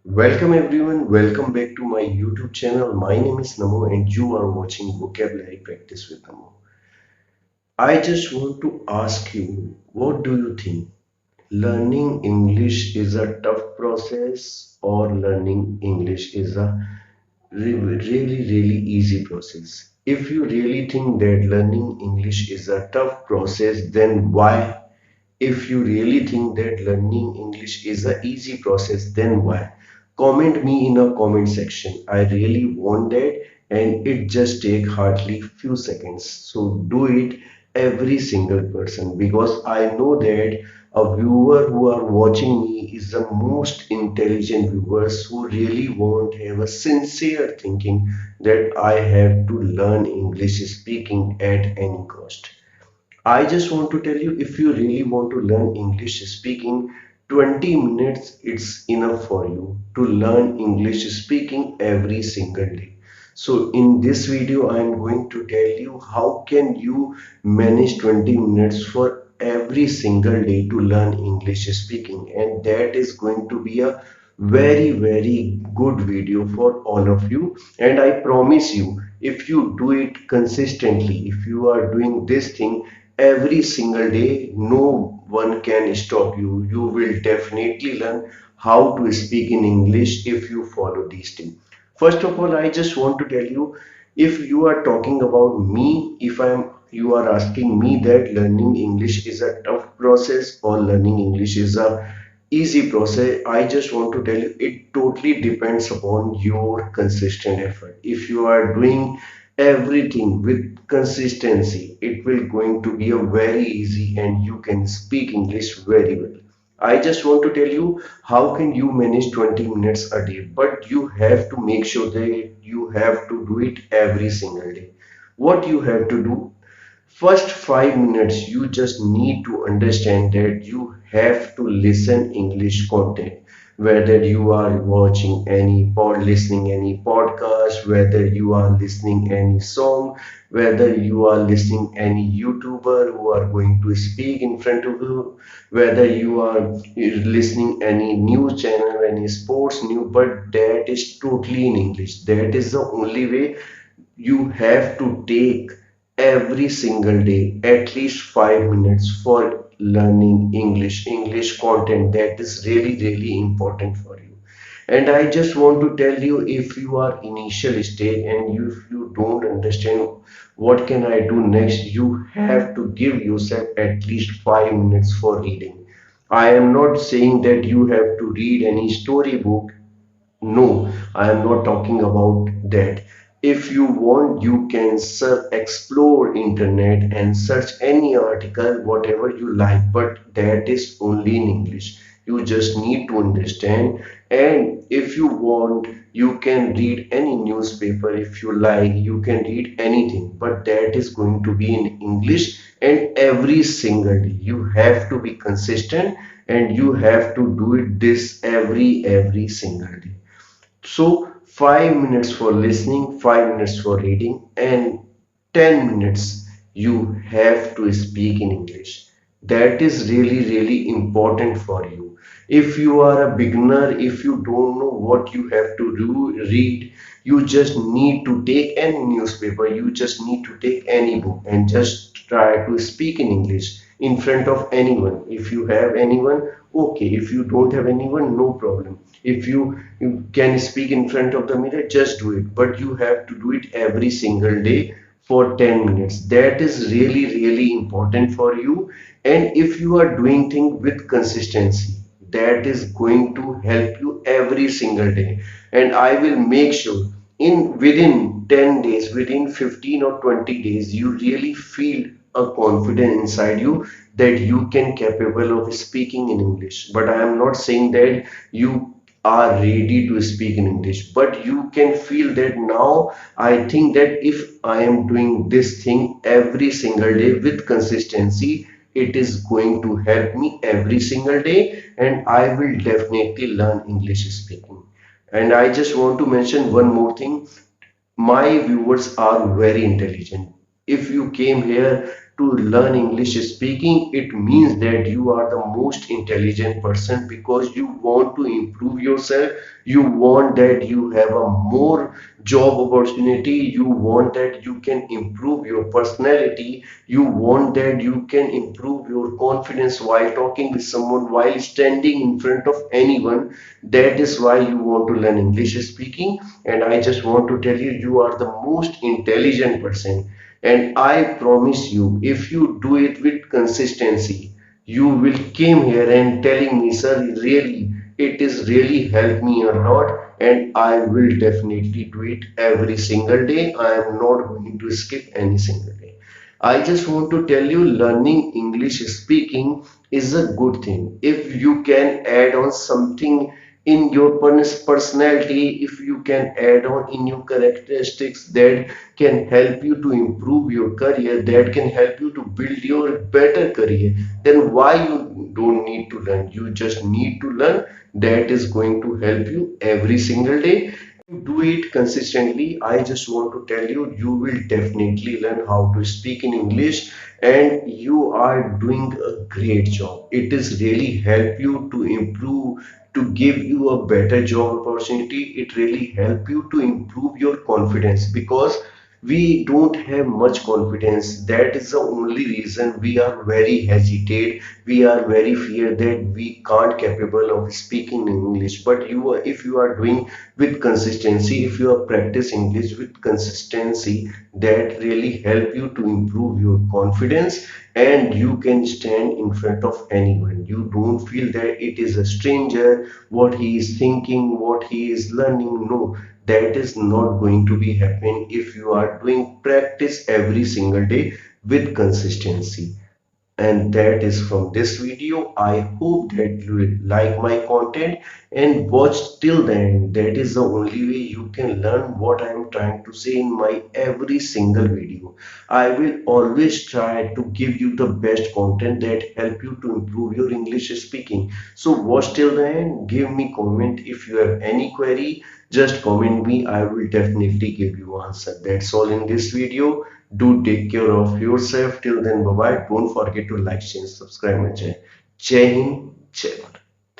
Welcome everyone, welcome back to my YouTube channel. My name is Namo and you are watching Vocabulary Practice with Namo. I just want to ask you, what do you think? Learning English is a tough process or learning English is a really easy process? If you really think that learning English is a tough process, then why? If you really think that learning English is a easy process, then why? Comment me in a comment section. I really want that and it just take hardly few seconds. So do it every single person because I know that a viewer who are watching me is the most intelligent viewers who really want have a sincere thinking that I have to learn English speaking at any cost. I just want to tell you if you really want to learn English speaking, 20 minutes it's enough for you to learn English speaking every single day. So in this video I am going to tell you how can you manage 20 minutes for every single day to learn English speaking, and that is going to be a very good video for all of you, and I promise you if you do it consistently, if you are doing this thing every single day, no one can stop you. You will definitely learn how to speak in English if you follow these things. First of all, I just want to tell you, if you are talking about me, if I'm you are asking me that learning English is a tough process or learning English is a easy process, I just want to tell you it totally depends upon your consistent effort. If you are doing everything with consistency, it will going to be a very easy and you can speak English very well. I just want to tell you how can you manage 20 minutes a day, but you have to make sure that you have to do it every single day. What you have to do, first 5 minutes, you just need to understand that you have to listen English content. Whether you are watching listening any podcast, whether you are listening any song, whether you are listening any YouTuber who are going to speak in front of you, whether you are listening any news channel, any sports news, but that is totally in English. That is the only way. You have to take every single day at least 5 minutes for learning English content. That is really important for you. And I just want to tell you, if you are initial stage and if you don't understand what can I do next, you have to give yourself at least 5 minutes for reading. I am not saying that you have to read any storybook. No, I am not talking about that. If you want, you can explore internet and search any article, whatever you like, but that is only in English. You just need to understand. And if you want, you can read any newspaper if you like. You can read anything, but that is going to be in English. And every single day, you have to be consistent and you have to do it this every single day. So 5 minutes for listening, 5 minutes for reading, and 10 minutes you have to speak in English. That is really important for you. If you are a beginner, if you don't know what you have to do, read, you just need to take any newspaper, you just need to take any book and just try to speak in English in front of anyone. If you have anyone, okay. If you don't have anyone, no problem. If you can speak in front of the mirror, just do it. But you have to do it every single day for 10 minutes. That is really important for you. And if you are doing things with consistency, that is going to help you every single day. And I will make sure in within 10 days, within 15 or 20 days, you really feel a confidence inside you that you can capable of speaking in English. But I am not saying that you are ready to speak in English, but you can feel that now I think that if I am doing this thing every single day with consistency, it is going to help me every single day and I will definitely learn English speaking. And I just want to mention one more thing. My viewers are very intelligent. If you came here to learn English speaking, it means that you are the most intelligent person because you want to improve yourself. You want that you have a more job opportunity. You want that you can improve your personality. You want that you can improve your confidence while talking with someone, while standing in front of anyone. That is why you want to learn English speaking. And I just want to tell you, you are the most intelligent person. And I promise you, if you do it with consistency, you will came here and telling me, sir, really, it is really helped me a lot, and I will definitely do it every single day. I am not going to skip any single day. I just want to tell you, learning English speaking is a good thing. If you can add on something in your personality, if you can add on in your characteristics that can help you to improve your career, that can help you to build your better career, then why you don't need to learn? You just need to learn. That is going to help you every single day. Do it consistently. I just want to tell you, you will definitely learn how to speak in English, and you are doing a great job. It is really help you to improve, to give you a better job opportunity. It really help you to improve your confidence because we don't have much confidence. That is the only reason we are very hesitate. We are very fear that we can't capable of speaking English. But you are, if you are doing with consistency, if you are practice English with consistency, that really help you to improve your confidence, and you can stand in front of anyone. You don't feel that it is a stranger, what he is thinking, what he is learning. No, that is not going to be happen if you are doing practice every single day with consistency. And that is from this video. I hope that you will like my content and watch till the end. That is the only way you can learn what I am trying to say in my every single video. I will always try to give you the best content that help you to improve your English speaking. So watch till the end. Give me comment if you have any query. Just comment me. I will definitely give you answer. That's all in this video. Do take care of yourself. Till then, bye bye. Don't forget to like, share, subscribe my channel. Jai Hind, Jai Bharat.